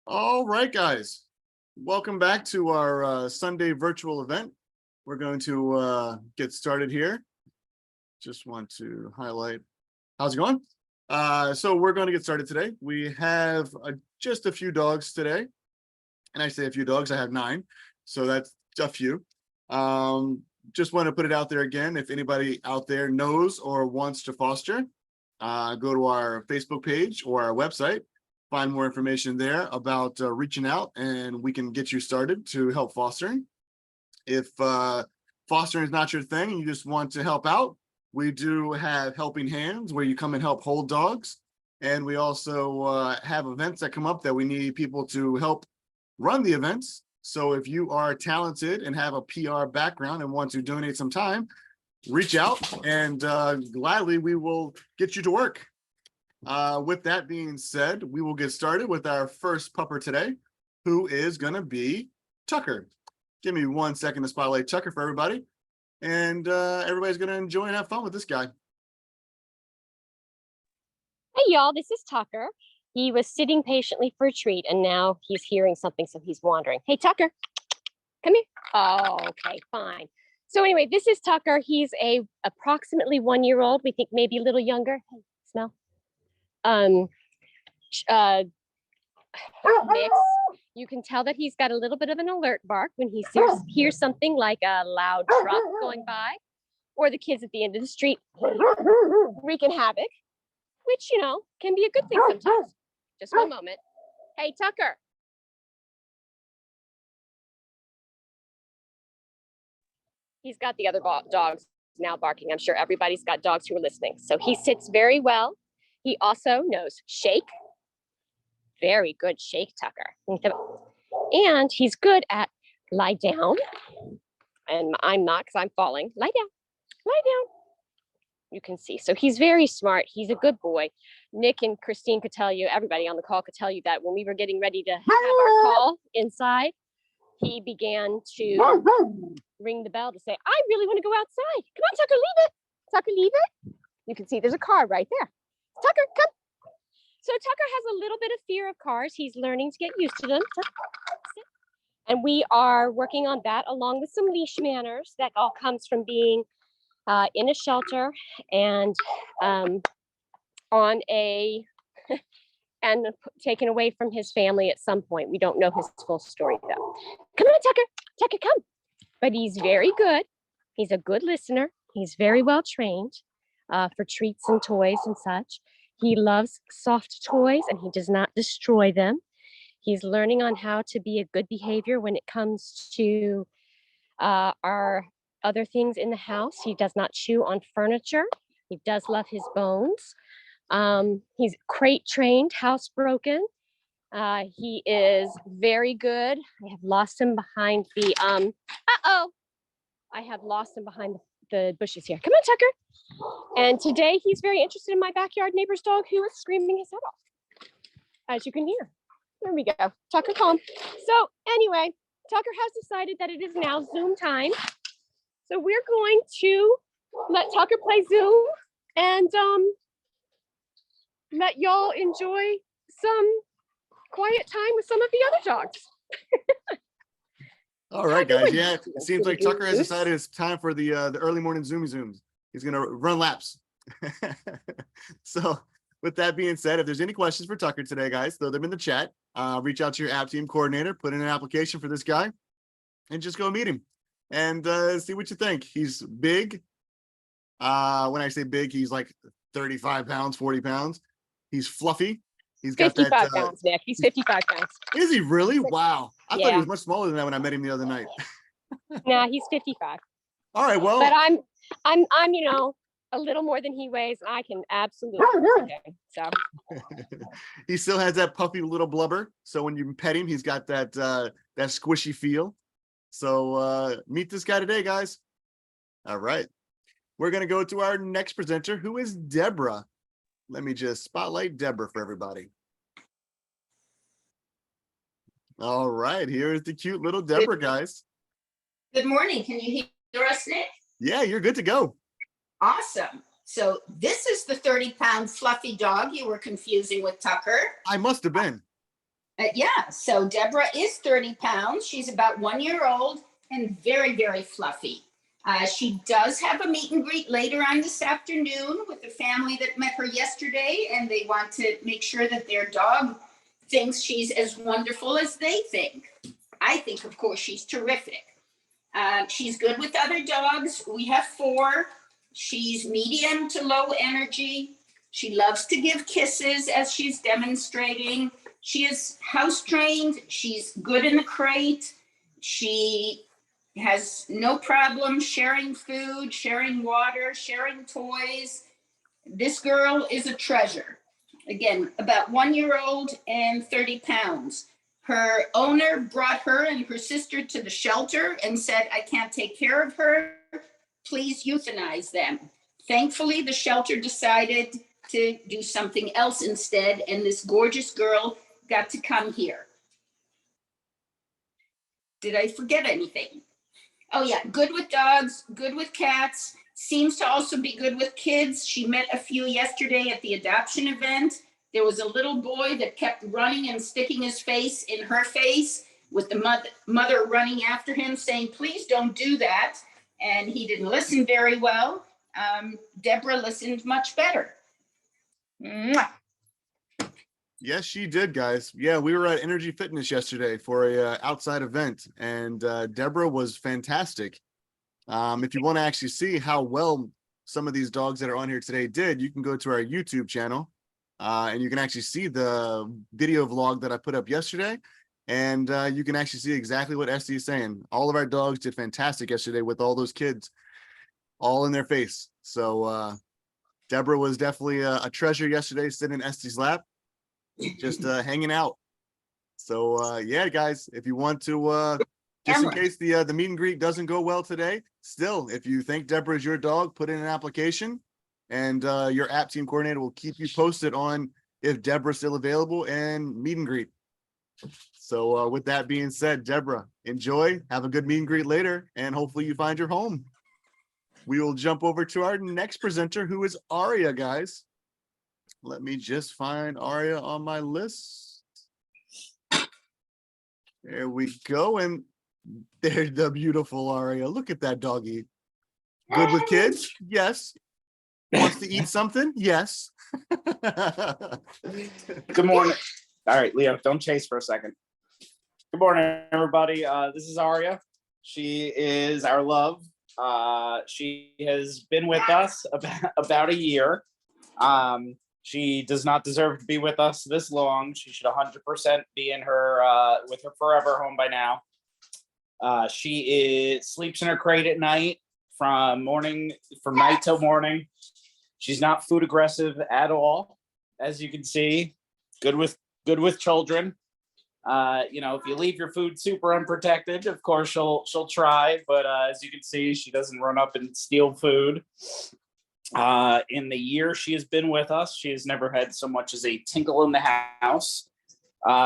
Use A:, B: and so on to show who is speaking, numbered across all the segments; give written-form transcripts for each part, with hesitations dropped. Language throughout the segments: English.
A: All right, guys. Welcome back to our Sunday virtual event. We're going to get started here. Just want to highlight. How's it going? So we're going to get started today. We have just a few dogs today. And I say a few dogs, I have 9. So that's a few. Just want to put it out there again. If anybody out there knows or wants to foster, go to our Facebook page or our website. Find more information there about reaching out, and we can get you started to help fostering. If fostering is not your thing and you just want to help out, we do have helping hands where you come and help hold dogs. And we also have events that come up that we need people to help run the events. So if you are talented and have a PR background and want to donate some time, reach out and gladly we will get you to work. With that being said, we will get started with our first pupper today, who is going to be Tucker. Give me 1 second to spotlight Tucker for everybody. And everybody's going to enjoy and have fun with this guy.
B: Hey, y'all, this is Tucker. He was sitting patiently for a treat, and now he's hearing something, so he's wandering. Hey, Tucker, come here. Oh, okay, fine. So anyway, this is Tucker. He's a approximately 1-year-old. We think maybe a little younger. Hey, smell. Mix. You can tell that he's got a little bit of an alert bark when he hears something like a loud truck going by, or the kids at the end of the street wreaking havoc, which, you know, can be a good thing sometimes. Just 1 moment. Hey, Tucker. He's got the other dogs now barking. I'm sure everybody's got dogs who are listening. So he sits very well. He also knows shake. Very good shake, Tucker. And he's good at lie down. And I'm not, because I'm falling. Lie down. Lie down. You can see. So he's very smart. He's a good boy. Nick and Christine could tell you, everybody on the call could tell you that when we were getting ready to have our call inside, he began to ring the bell to say, I really want to go outside. Come on, Tucker, leave it. Tucker, leave it. You can see there's a car right there. Tucker, come. So Tucker has a little bit of fear of cars. He's learning to get used to them. And we are working on that along with some leash manners. That all comes from being in a shelter and on a and taken away from his family at some point. We don't know his full story though. Come on, Tucker. Tucker, come. But he's very good. He's a good listener. He's very well trained for treats and toys and such. He loves soft toys and he does not destroy them. He's learning on how to be a good behavior when it comes to our other things in the house. He does not chew on furniture. He does love his bones. He's crate trained, housebroken. He is very good. I have lost him behind the, I have lost him behind the bushes here. Come on, Tucker. And today he's very interested in my backyard neighbor's dog who is screaming his head off, as you can hear. There we go. Tucker, calm. So anyway, Tucker has decided that it is now Zoom time. So we're going to let Tucker play Zoom and let y'all enjoy some quiet time with some of the other dogs.
A: All right, guys. Yeah, it seems like Tucker has decided it's time for the early morning Zooms. He's going to run laps. So with that being said, if there's any questions for Tucker today, guys, throw them in the chat. Reach out to your app team coordinator, put in an application for this guy, and just go meet him and see what you think. He's big. When I say big, he's like 35 pounds, 40 pounds. He's fluffy. He's got
B: 55 pounds, Nick. He's 55 pounds.
A: Is he really? Wow. I thought he was much smaller than that when I met him the other night.
B: Nah, he's 55.
A: All right, well.
B: But I'm, you know, a little more than he weighs. I can absolutely so.
A: He still has that puffy little blubber. So when you pet him, he's got that that squishy feel. So meet this guy today, guys. All right. We're going to go to our next presenter, who is Deborah. Let me just spotlight Deborah for everybody. All right, here's the cute little Deborah, guys.
C: Good morning. Can you hear us, Nick?
A: Yeah, you're good to go.
C: Awesome. So this is the 30-pound fluffy dog you were confusing with Tucker.
A: I must have been.
C: Yeah, so Deborah is 30 pounds. She's about 1 year old and very, very fluffy. She does have a meet and greet later on this afternoon with the family that met her yesterday, and they want to make sure that their dog thinks she's as wonderful as they think. I think, of course, she's terrific. She's good with other dogs. We have 4. She's medium to low energy. She loves to give kisses as she's demonstrating. She is house trained. She's good in the crate. She has no problem sharing food, sharing water, sharing toys. This girl is a treasure. Again, about 1 year old and 30 pounds. Her owner brought her and her sister to the shelter and said, I can't take care of her. Please euthanize them. Thankfully, the shelter decided to do something else instead, and this gorgeous girl got to come here. Did I forget anything? Oh yeah, good with dogs, good with cats, seems to also be good with kids. She met a few yesterday at the adoption event. There was a little boy that kept running and sticking his face in her face with the mother running after him saying, please don't do that. And he didn't listen very well. Deborah listened much better. Mwah.
A: Yes, she did, guys. Yeah, we were at Energy Fitness yesterday for a outside event, and Deborah was fantastic. If you want to actually see how well some of these dogs that are on here today did, you can go to our YouTube channel, and you can actually see the video vlog that I put up yesterday, and you can actually see exactly what Esty is saying. All of our dogs did fantastic yesterday with all those kids all in their face. So Deborah was definitely a treasure yesterday, sitting in Esty's lap, just hanging out. So yeah, guys, if you want to just in case the meet and greet doesn't go well today, still, if you think Deborah is your dog, put in an application, and your app team coordinator will keep you posted on if Deborah's still available and meet and greet. So with that being said, Deborah, enjoy, have a good meet and greet later, and hopefully you find your home. We will jump over to our next presenter, who is Aria, guys. Let me just find Aria on my list. There we go. And there's the beautiful Aria. Look at that doggy. Good with kids? Yes. Wants to eat something? Yes.
D: Good morning. All right, Leo, don't chase for a second. Good morning, everybody. This is Aria. She is our love. She has been with us about a year. She does not deserve to be with us this long. She should 100% be in her with her forever home by now. She sleeps in her crate at night from night till morning. She's not food aggressive at all, as you can see. Good with children. If you leave your food super unprotected, of course she'll try, but as you can see, she doesn't run up and steal food. In the year she has been with us, she has never had so much as a tinkle in the house.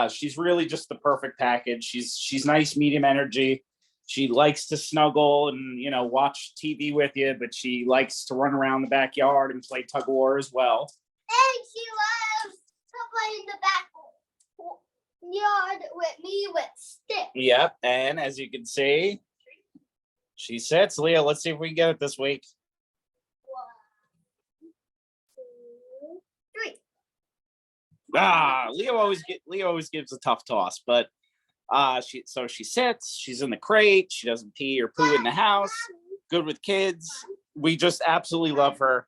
D: She's really just the perfect package. She's nice, medium energy. She likes to snuggle and watch TV with you, but she likes to run around the backyard and play tug of war as well.
E: And she loves to play in the backyard with me with sticks.
D: Yep, and as you can see, she sits. Leah, let's see if we can get it this week.
E: 1, 2, 3.
D: Leo always gives a tough toss, but she sits. She's in the crate. She doesn't pee or poo in the house. Good with kids. We just absolutely love her.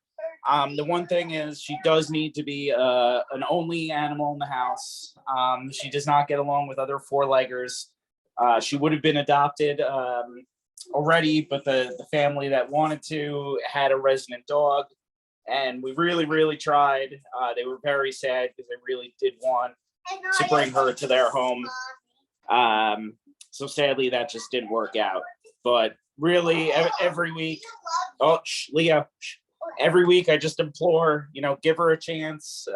D: The one thing is she does need to be an only animal in the house. She does not get along with other four-leggers. She would have been adopted already, but the family that wanted to had a resident dog, and we really, really tried. They were very sad because they really did want to bring her to their home. So sadly, that just didn't work out. But really, every week, Leo, every week I just implore, give her a chance,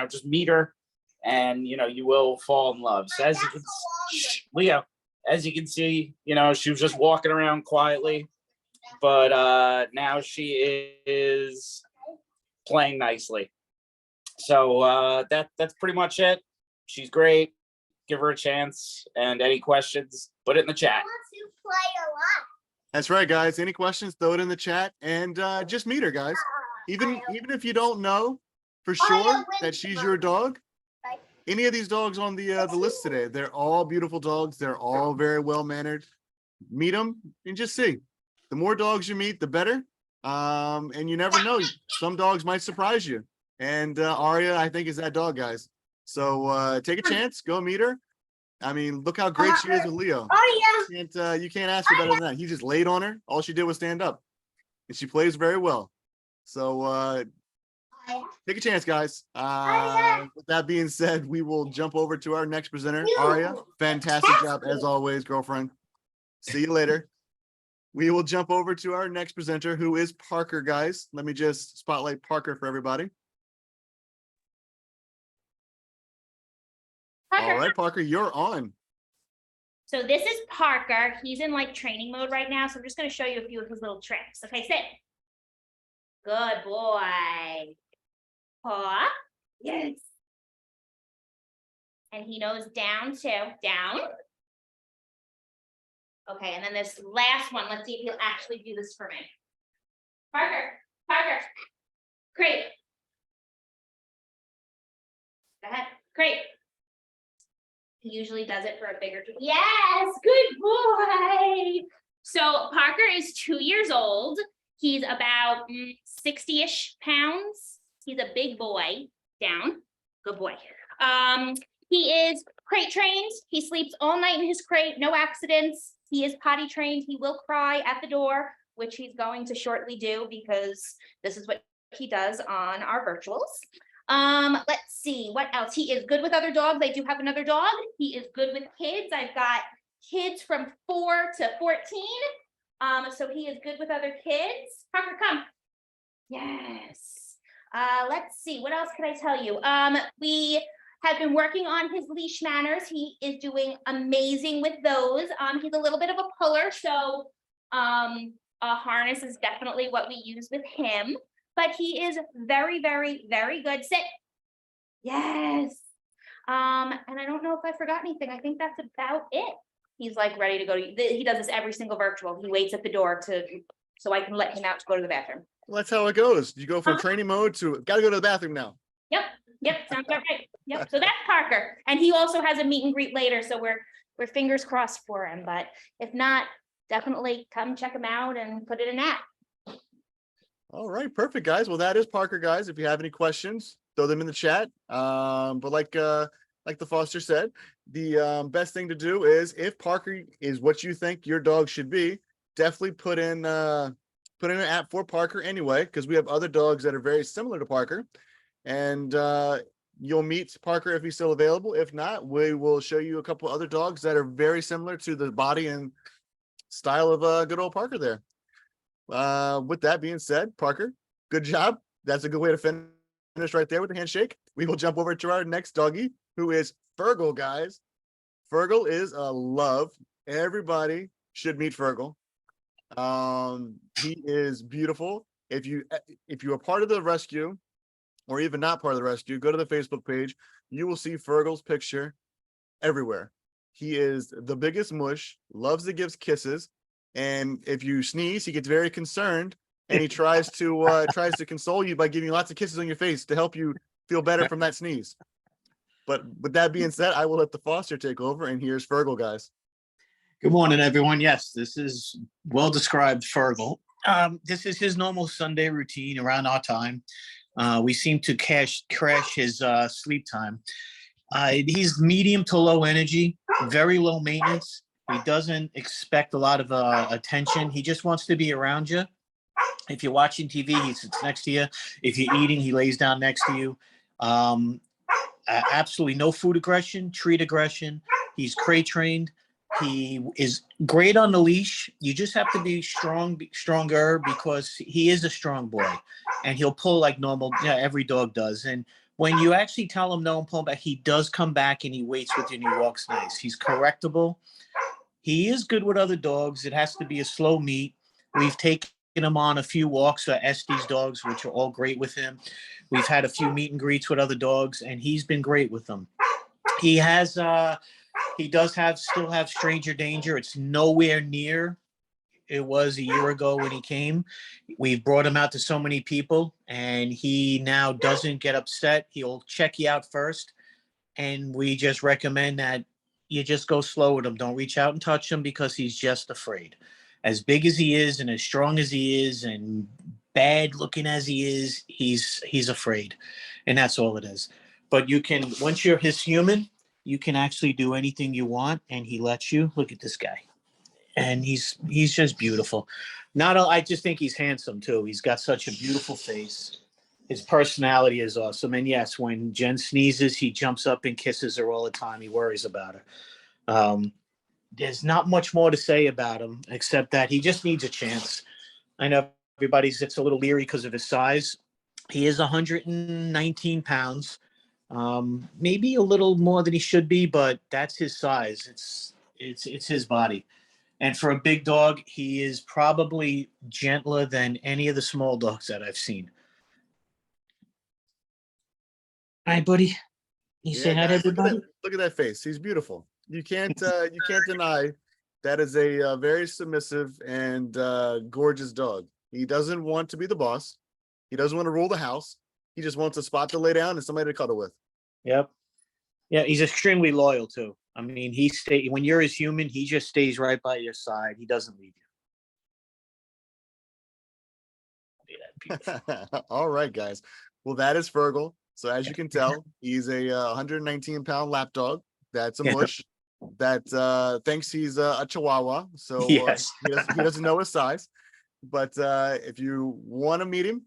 D: just meet her, and you will fall in love. So as you can, Leo, as you can see, she was just walking around quietly, but now she is playing nicely. So that's pretty much it. She's great. give her a chance. And any questions, put it in the chat.
E: wants to play a lot.
A: That's right, guys. Any questions, throw it in the chat and just meet her, guys. Even if you don't know for sure that she's your dog, any of these dogs on the list today, they're all beautiful dogs. They're all very well mannered. Meet them and just see. The more dogs you meet, the better. And you never know. Some dogs might surprise you. And Aria, I think, is that dog, guys. So take a chance, go meet her. I mean, look how great she is with Leo.
E: Oh
A: You can't ask for better than that. He just laid on her. All she did was stand up. And she plays very well. So
E: yeah.
A: take a chance, guys. With that being said, we will jump over to our next presenter, Aria. Fantastic job as always, girlfriend. See you later. We will jump over to our next presenter, who is Parker, guys. Let me just spotlight Parker for everybody.
F: Parker.
A: All right, Parker, you're on.
F: So this is Parker. He's in like training mode right now. So I'm just going to show you a few of his little tricks. Okay, sit. Good boy. Paw. Yes. And he knows down too. Down. Okay, and then this last one, let's see if he'll actually do this for me. Parker, Parker. Great. Go ahead. Great. He usually does it for a bigger. Yes, good boy. So Parker is 2 years old. He's about 60-ish pounds. He's a big boy. Down. Good boy. He is crate trained. He sleeps all night in his crate, no accidents. He is potty trained. He will cry at the door, which he's going to shortly do because this is what he does on our virtuals. Let's see what else. He is good with other dogs. I do have another dog. He is good with kids. I've got kids from 4 to 14. So he is good with other kids. Parker, come. Yes. Let's see. What else can I tell you? We have been working on his leash manners. He is doing amazing with those. He's a little bit of a puller, so a harness is definitely what we use with him. But he is very, very, very good. Sit. Yes. And I don't know if I forgot anything. I think that's about it. He's like ready to go. He does this every single virtual. He waits at the door so I can let him out to go to the bathroom.
A: Well, that's how it goes. You go from training mode to gotta go to the bathroom now.
F: Yep, sounds about right. Yep. So that's Parker, and he also has a meet and greet later. So we're fingers crossed for him. But if not, definitely come check him out and put it in app.
A: All right, perfect, guys. Well, that is Parker, guys. If you have any questions, throw them in the chat. But like the Foster said, the best thing to do is, if Parker is what you think your dog should be, definitely put in an app for Parker anyway, because we have other dogs that are very similar to Parker. And you'll meet Parker if he's still available. If not, we will show you a couple other dogs that are very similar to the body and style of good old Parker there. With that being said, Parker, good job. That's a good way to finish right there with the handshake. We will jump over to our next doggy, who is Fergal, guys. Fergal is a love. Everybody should meet Fergal. He is beautiful. If you are part of the rescue, or even not part of the rescue, go to the Facebook page. You will see Fergal's picture everywhere. He is the biggest mush, loves to give kisses, and if you sneeze, he gets very concerned, and he tries to console you by giving you lots of kisses on your face to help you feel better from that sneeze. But with that being said, I will let the Foster take over, and here's Fergal, guys.
G: Good morning, everyone. Yes, this is well-described Fergal. This is his normal Sunday routine around our time. We seem to crash his sleep time. He's medium to low energy, very low maintenance. He doesn't expect a lot of attention. He just wants to be around you. If you're watching TV, he sits next to you. If you're eating, he lays down next to you. Absolutely no food aggression, treat aggression. He's crate trained. He is great on the leash. You just have to be stronger, because he is a strong boy, and he'll pull like normal. Yeah, every dog does. And when you actually tell him no and pull him back, he does come back and he waits with you and he walks nice. He's correctable. He is good with other dogs. It has to be a slow meet. We've taken him on a few walks for Estes dogs, which are all great with him. We've had a few meet and greets with other dogs, and he's been great with them. He has He does still have stranger danger. It's nowhere near it was a year ago when he came. We've brought him out to so many people, and he now doesn't get upset. He'll check you out first, and we just recommend that you just go slow with him. Don't reach out and touch him because he's just afraid. As big as he is and as strong as he is and bad looking as he is, he's afraid. And that's all it is. But you can, once you're his human, you can actually do anything you want, and he lets you. Look at this guy. And he's just beautiful. I just think he's handsome too. He's got such a beautiful face. His personality is awesome. And yes, when Jen sneezes, he jumps up and kisses her all the time. He worries about her. There's not much more to say about him except that he just needs a chance. I know everybody gets a little leery because of his size. He is 119 pounds, maybe a little more than he should be, but that's his size. It's his body. And for a big dog, he is probably gentler than any of the small dogs that I've seen. All right, buddy. You say hi to
A: guys,
G: everybody?
A: look at that face. He's beautiful. You can't deny that is a very submissive and gorgeous dog. He doesn't want to be the boss. He doesn't want to rule the house. He just wants a spot to lay down and somebody to cuddle with.
G: Yep. Yeah, he's extremely loyal too. I mean, when you're his human, he just stays right by your side. He doesn't leave you.
A: All right, guys. Well, that is Fergal. So as you can tell, he's a 119-pound lap dog. That's a mush. That thinks he's a Chihuahua. So
G: Yes.
A: he doesn't know his size. But if you want to meet him,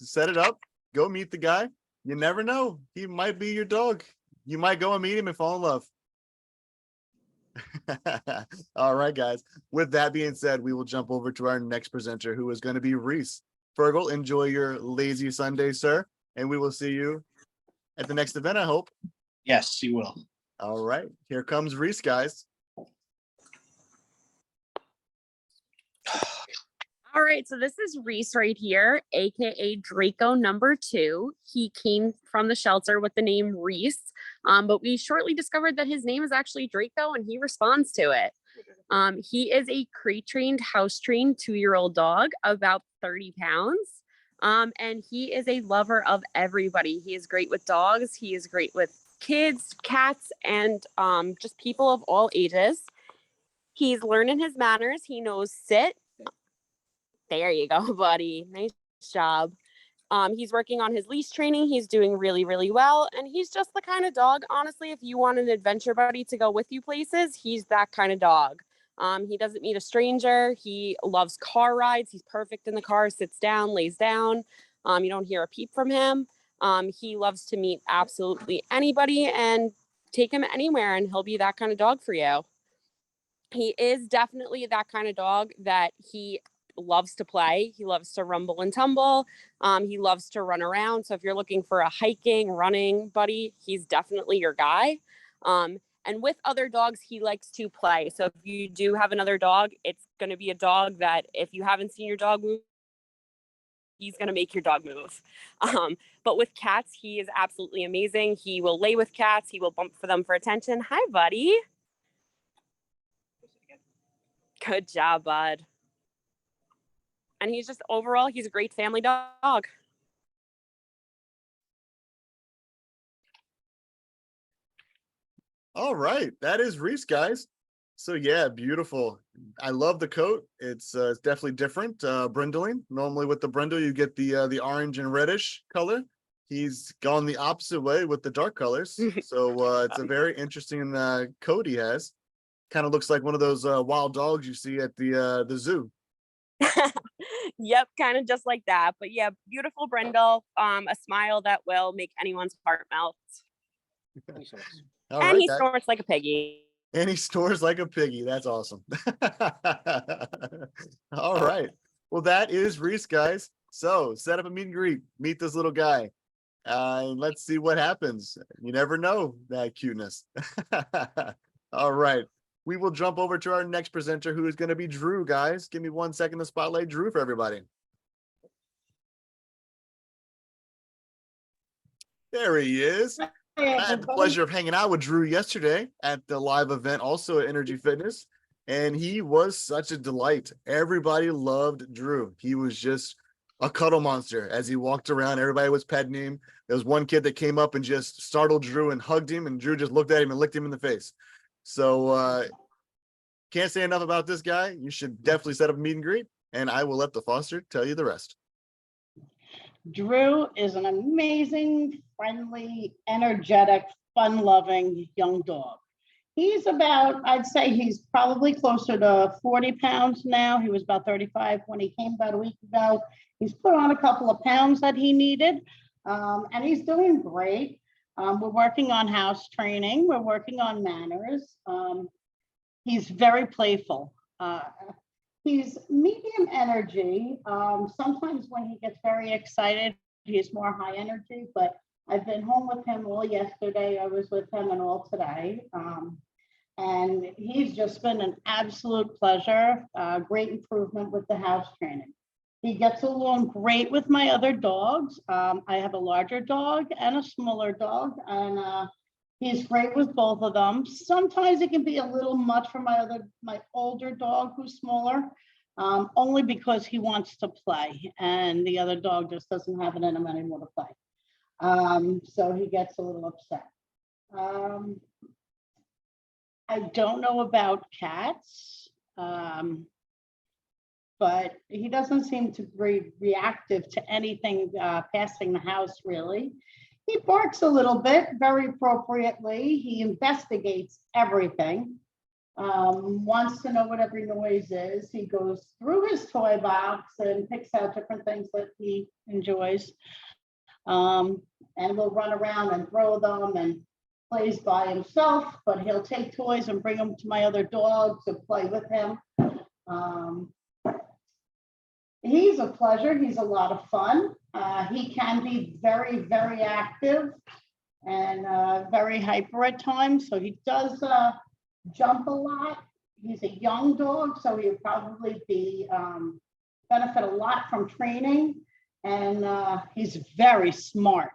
A: set it up. Go meet the guy. You never know. He might be your dog. You might go and meet him and fall in love. All right, guys. With that being said, we will jump over to our next presenter, who is going to be Reese. Fergal, enjoy your lazy Sunday, sir. And we will see you at the next event, I hope.
G: Yes, he will.
A: All right. Here comes Reese, guys.
B: All right, so this is Reese right here, aka Draco #2. He came from the shelter with the name Reese, but we shortly discovered that his name is actually Draco, and he responds to it. He is a crate-trained, house-trained 2-year-old dog, about 30 pounds, and he is a lover of everybody. He is great with dogs. He is great with kids, cats, and just people of all ages. He's learning his manners. He knows sit. There you go, buddy. Nice job. He's working on his leash training. He's doing really, really well. And he's just the kind of dog, honestly, if you want an adventure buddy to go with you places, he's that kind of dog. He doesn't meet a stranger. He loves car rides. He's perfect in the car, sits down, lays down. You don't hear a peep from him. He loves to meet absolutely anybody and take him anywhere, and he'll be that kind of dog for you. He is definitely that kind of dog that he loves to play. He loves to rumble and tumble. He loves to run around. So if you're looking for a hiking, running buddy, he's definitely your guy. And with other dogs, he likes to play. So if you do have another dog, it's going to be a dog that if you haven't seen your dog move, he's going to make your dog move. But with cats, he is absolutely amazing. He will lay with cats. He will bump for them for attention. Hi, buddy. Good job, bud. And he's just overall, he's a great family dog.
A: All right. That is Reese, guys. So yeah, beautiful. I love the coat. It's definitely different. Brindling. Normally with the brindle, you get the orange and reddish color. He's gone the opposite way with the dark colors. So it's a very interesting coat he has. Kind of looks like one of those wild dogs you see at the zoo.
B: Yep, kind of just like that. But yeah, beautiful brindle. A smile that will make anyone's heart melt.
A: All
B: and
A: right,
B: he
A: guys.
B: snorts like a piggy.
A: And he snores like a piggy. That's awesome. All right. Well, that is Reese, guys. So set up a meet and greet. Meet this little guy. And let's see what happens. You never know that cuteness. All right. We will jump over to our next presenter, who is going to be Drew, guys. Give me 1 second to spotlight Drew for everybody. There he is. I had the pleasure of hanging out with Drew yesterday at the live event, also at Energy Fitness, and he was such a delight. Everybody loved Drew. He was just a cuddle monster as he walked around. Everybody was petting him. There was one kid that came up and just startled Drew and hugged him, and Drew just looked at him and licked him in the face. So can't say enough about this guy. You should definitely set up a meet and greet, and I will let the foster tell you the rest.
H: Drew is an amazing, friendly, energetic, fun-loving young dog. He's about, I'd say he's probably closer to 40 pounds now. He was about 35 when he came about a week ago. He's put on a couple of pounds that he needed, and he's doing great. We're working on house training. We're working on manners. He's very playful. He's medium energy. Sometimes when he gets very excited, he's more high energy, but I've been home with him all yesterday. I was with him and all today. And he's just been an absolute pleasure. Great improvement with the house training. He gets along great with my other dogs. I have a larger dog and a smaller dog, and he's great with both of them. Sometimes it can be a little much for my older dog who's smaller, only because he wants to play and the other dog just doesn't have it in him anymore to play. So he gets a little upset. I don't know about cats, but he doesn't seem to be reactive to anything passing the house, really. He barks a little bit, very appropriately. He investigates everything, wants to know what every noise is. He goes through his toy box and picks out different things that he enjoys. And will run around and throw them and plays by himself, but he'll take toys and bring them to my other dogs to play with him. He's a pleasure. He's a lot of fun. He can be very, very active and very hyper at times. So he does jump a lot. He's a young dog, so he'll probably be benefit a lot from training. And he's very smart.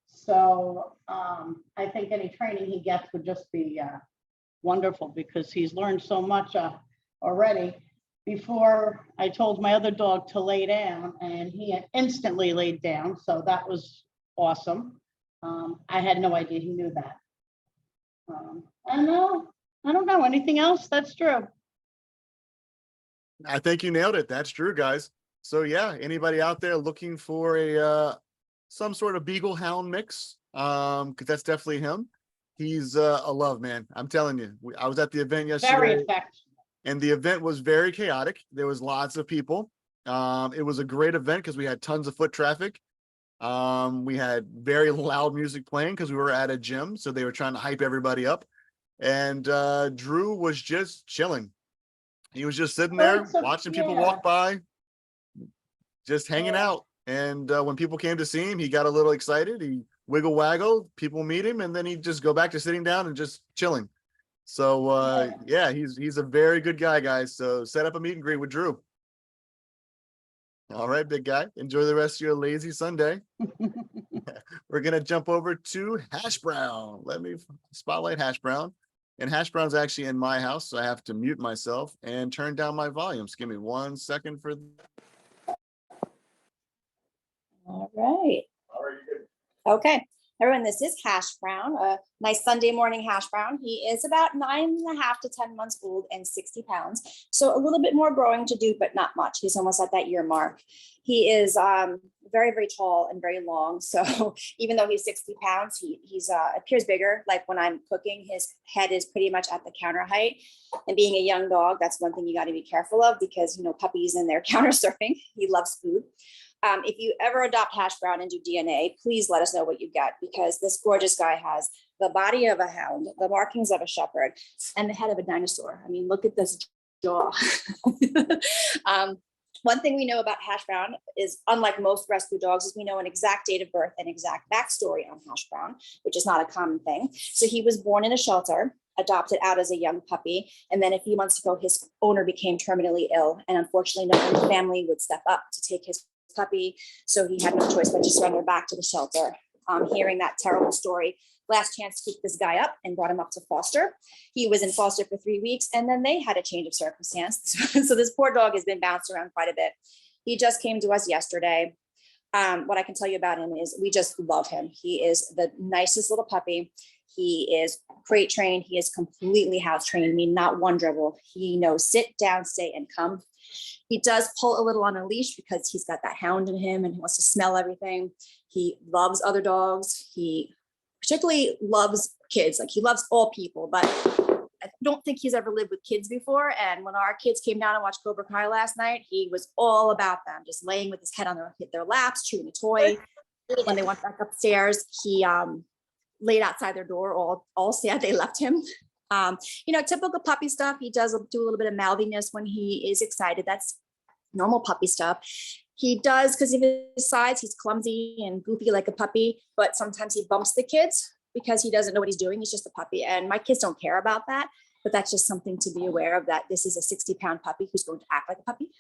H: So I think any training he gets would just be wonderful because he's learned so much already. Before I told my other dog to lay down and he instantly laid down. So that was awesome. I had no idea he knew that. I don't know anything else. That's true.
A: I think you nailed it. That's true, guys. So yeah, anybody out there looking for a some sort of beagle hound mix, because that's definitely him. He's a love, man. I'm telling you. I was at the event yesterday.
H: Very effective.
A: And the event was very chaotic. There was lots of people. It was a great event because we had tons of foot traffic. We had very loud music playing because we were at a gym, so they were trying to hype everybody up. And Drew was just chilling. He was just sitting there watching people walk by, just hanging out. And when people came to see him, he got a little excited. He waggle, people meet him, and then he'd just go back to sitting down and just chilling. So yeah, he's a very good guy, guys. So set up a meet and greet with Drew. All right, big guy. Enjoy the rest of your lazy Sunday. We're gonna jump over to Hashbrown. Let me spotlight Hashbrown. And Hashbrown's actually in my house, so I have to mute myself and turn down my volumes. Give me 1 second for.
I: All right. Okay, everyone, this is Hashbrown, a nice Sunday morning Hashbrown. He is about 9.5 to 10 months old and 60 pounds. So a little bit more growing to do, but not much. He's almost at that year mark. He is very, very tall and very long. So even though he's 60 pounds, he's appears bigger. Like when I'm cooking, his head is pretty much at the counter height. And being a young dog, that's one thing you got to be careful of because, you know, puppies and their counter surfing, he loves food. If you ever adopt Hashbrown and do DNA, please let us know what you get because this gorgeous guy has the body of a hound, the markings of a shepherd, and the head of a dinosaur. I mean, look at this jaw. One thing we know about Hashbrown is, unlike most rescue dogs, is we know an exact date of birth and exact backstory on Hashbrown, which is not a common thing. So he was born in a shelter, adopted out as a young puppy, and then a few months ago, his owner became terminally ill, and unfortunately, no one in the family would step up to take his puppy, so he had no choice but to surrender back to the shelter. Hearing that terrible story last chance to pick this guy up and brought him up to foster. He was in foster for 3 weeks, and then they had a change of circumstance. So this poor dog has been bounced around quite a bit. He just came to us yesterday. What I can tell you about him is we just love him. He is the nicest little puppy. He is crate trained. He is completely house trained. I mean, not one dribble. He knows sit, down, stay, and come. He does pull a little on a leash because he's got that hound in him and he wants to smell everything. He loves other dogs. He particularly loves kids. Like, he loves all people, but I don't think he's ever lived with kids before. And when our kids came down and watched Cobra Kai last night, he was all about them, just laying with his head on their laps, chewing a toy. When they went back upstairs, he laid outside their door, all sad they left him. Typical puppy stuff. He does do a little bit of mouthiness when he is excited. That's normal puppy stuff. He does, because of his size, he's clumsy and goofy like a puppy, but sometimes he bumps the kids because he doesn't know what he's doing. He's just a puppy. And my kids don't care about that, but that's just something to be aware of, that this is a 60-pound puppy who's going to act like a puppy.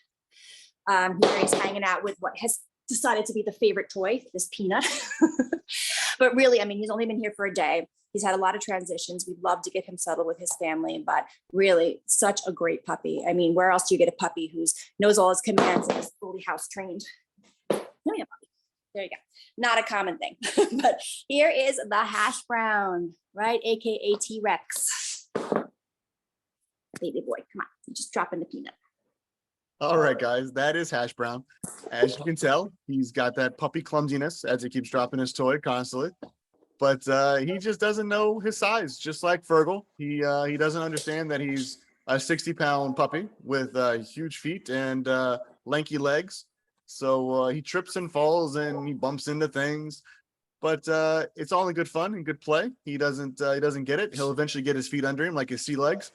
I: Here he's hanging out with what has decided to be the favorite toy, this peanut. But really, I mean, he's only been here for a day. He's had a lot of transitions. We'd love to get him settled with his family, but really such a great puppy. I mean, where else do you get a puppy who knows all his commands and is fully house trained? There you go. Not a common thing. But here is the Hashbrown, right? AKA T-Rex. Baby boy, come on, you just drop in the peanut.
A: All right, guys, that is Hashbrown. As you can tell, he's got that puppy clumsiness as he keeps dropping his toy constantly. But he just doesn't know his size, just like Fergal. He doesn't understand that he's a 60-pound puppy with huge feet and lanky legs. So he trips and falls and he bumps into things. But it's all in good fun and good play. He doesn't get it. He'll eventually get his feet under him like his sea legs.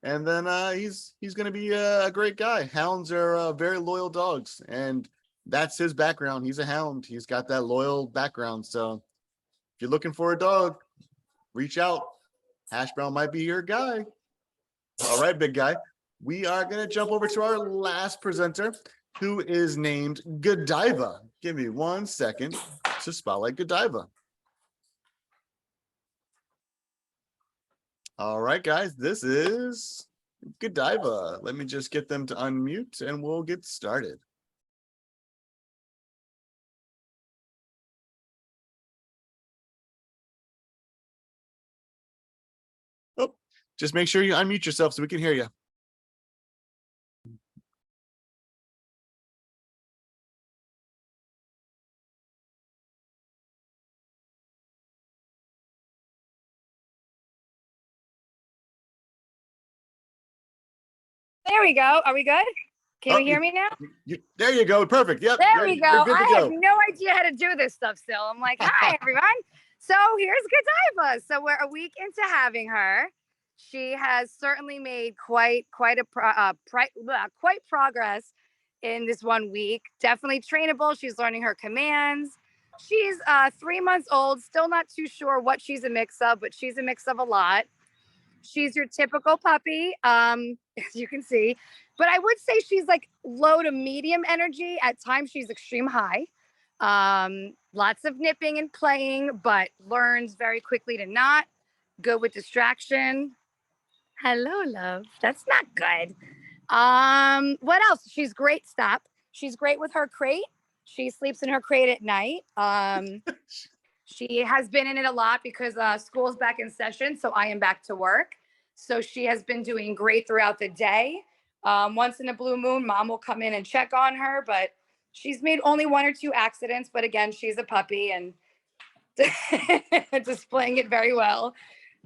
A: And then he's going to be a great guy. Hounds are very loyal dogs. And that's his background. He's a hound. He's got that loyal background. So if you're looking for a dog, reach out. Hashbrown might be your guy. All right, big guy. We are going to jump over to our last presenter, who is named Godiva. Give me 1 second to spotlight Godiva. All right, guys, this is Godiva. Let me just get them to unmute and we'll get started. Oh, just make sure you unmute yourself so we can hear you.
J: There we go. Are we good? Can
A: Oh,
J: you hear me now?
A: There you go. Perfect. Yep.
J: There we go.
A: You're good to
J: I
A: go.
J: have no idea how to do this stuff still. I'm like, hi, everyone. So here's Godiva. So we're a week into having her. She has certainly made quite progress in this 1 week. Definitely trainable. She's learning her commands. She's 3 months old. Still not too sure what she's a mix of, but she's a mix of a lot. She's your typical puppy, as you can see, but I would say she's like low to medium energy. At times she's extreme high. Lots of nipping and playing, but learns very quickly to not. Good with distraction. Hello, love. That's not good. What else? She's great. Stop. She's great with her crate. She sleeps in her crate at night. She has been in it a lot because school's back in session, so I am back to work. So she has been doing great throughout the day. Once in a blue moon, mom will come in and check on her, but she's made only 1 or 2 accidents. But again, she's a puppy and displaying it very well.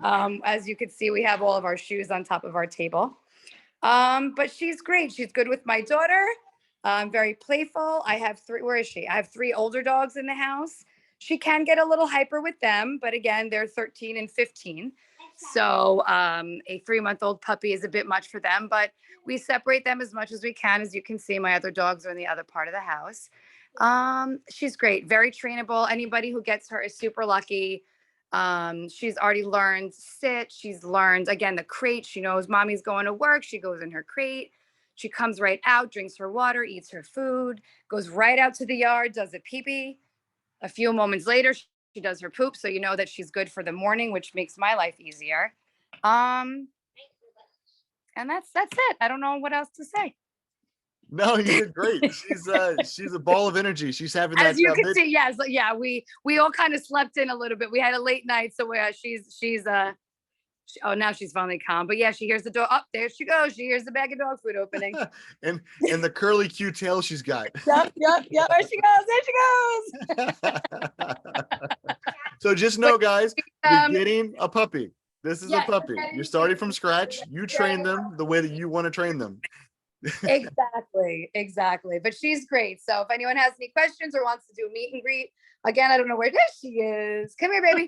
J: As you can see, we have all of our shoes on top of our table. But she's great. She's good with my daughter. Very playful. I have 3. Where is she? I have 3 older dogs in the house. She can get a little hyper with them, but again, they're 13 and 15. So a 3-month-old puppy is a bit much for them, but we separate them as much as we can. As you can see, my other dogs are in the other part of the house. She's great, very trainable. Anybody who gets her is super lucky. She's already learned sit. She's learned, again, the crate. She knows mommy's going to work. She goes in her crate. She comes right out, drinks her water, eats her food, goes right out to the yard, does a pee-pee. A few moments later, She does her poop, so you know that she's good for the morning, which makes my life easier. And that's it. I don't know what else to say.
A: No, you did great. She's a ball of energy. She's having that
J: As you can see, yes, yeah, we all kind of slept in a little bit. We had a late night, so oh, now she's finally calm. But yeah, she hears the door. Oh, there she goes. She hears the bag of dog food opening.
A: and the curly cute tail she's got.
J: Yep. There she goes.
A: So just know, guys, you're getting a puppy. This is a puppy. You're starting from scratch. You train them the way that you want to train them.
J: Exactly. But she's great. So if anyone has any questions or wants to do a meet and greet, again, I don't know where she is. Come here, baby.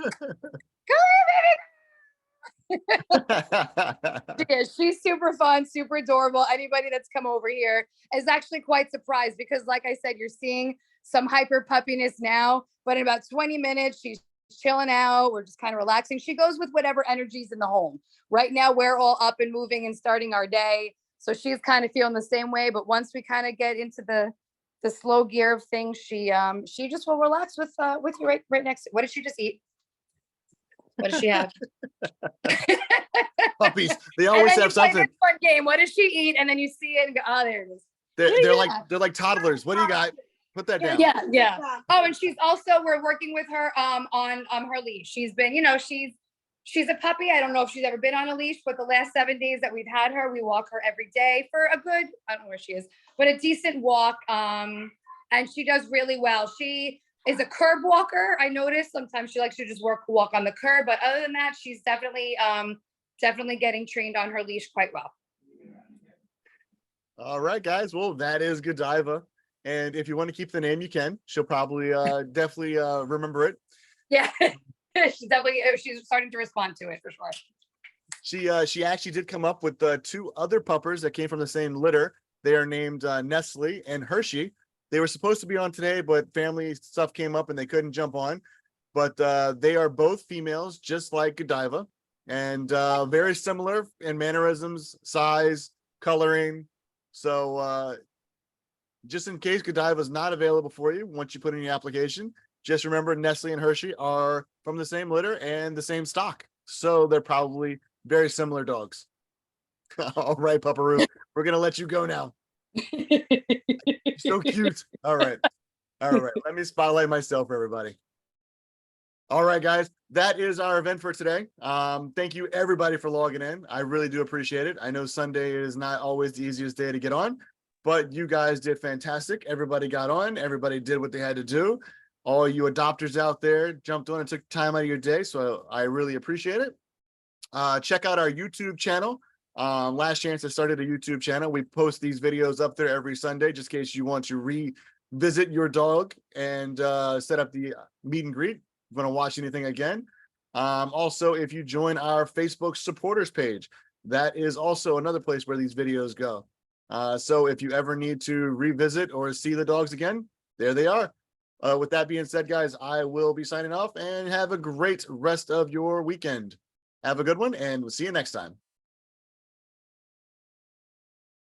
J: She's super fun, super adorable. Anybody that's come over here is actually quite surprised because, like I said, you're seeing some hyper puppiness now, but in about 20 minutes, she's chilling out. We're just kind of relaxing. She goes with whatever energy's in the home. Right now, we're all up and moving and starting our day. So she's kind of feeling the same way. But once we kind of get into the slow gear of things, she just will relax with you right next to. What did she just eat? What does she have?
A: Puppies, they always have something.
J: This fun game. What does she eat? And then you see it and go, oh, there it is.
A: They're like toddlers. What do you got? Put that down.
J: Yeah. Oh, and she's also, we're working with her on her leash. She's been, she's a puppy. I don't know if she's ever been on a leash, but the last 7 days that we've had her, we walk her every day for a good, I don't know where she is, but a decent walk. And she does really well. She is a curb walker. I noticed sometimes she likes to just walk on the curb, but other than that, she's definitely getting trained on her leash quite well.
A: All right, guys. Well, that is Godiva. And if you want to keep the name, you can. She'll probably definitely remember it.
J: Yeah, she's starting to respond to it for sure.
A: She actually did come up with 2 other puppers that came from the same litter. They are named Nestle and Hershey. They were supposed to be on today, but family stuff came up and they couldn't jump on. But they are both females, just like Godiva, and very similar in mannerisms, size, coloring. So just in case Godiva is not available for you, once you put in your application, just remember Nestle and Hershey are from the same litter and the same stock. So they're probably very similar dogs. All right, Pupperoo, we're going to let you go now. So cute. All right. Let me spotlight myself for everybody. All right, guys, that is our event for today. Thank you everybody for logging in. I really do appreciate it. I know Sunday is not always the easiest day to get on, but you guys did fantastic. Everybody got on. Everybody did what they had to do. All you adopters out there jumped on and took time out of your day. So I really appreciate it. Check out our YouTube channel. Last Chance has started a YouTube channel. We post these videos up there every Sunday, just in case you want to revisit your dog and set up the meet and greet. If you want to watch anything again. Also, if you join our Facebook supporters page, that is also another place where these videos go. So if you ever need to revisit or see the dogs again, there they are. With that being said, guys, I will be signing off and have a great rest of your weekend. Have a good one, and we'll see you next time.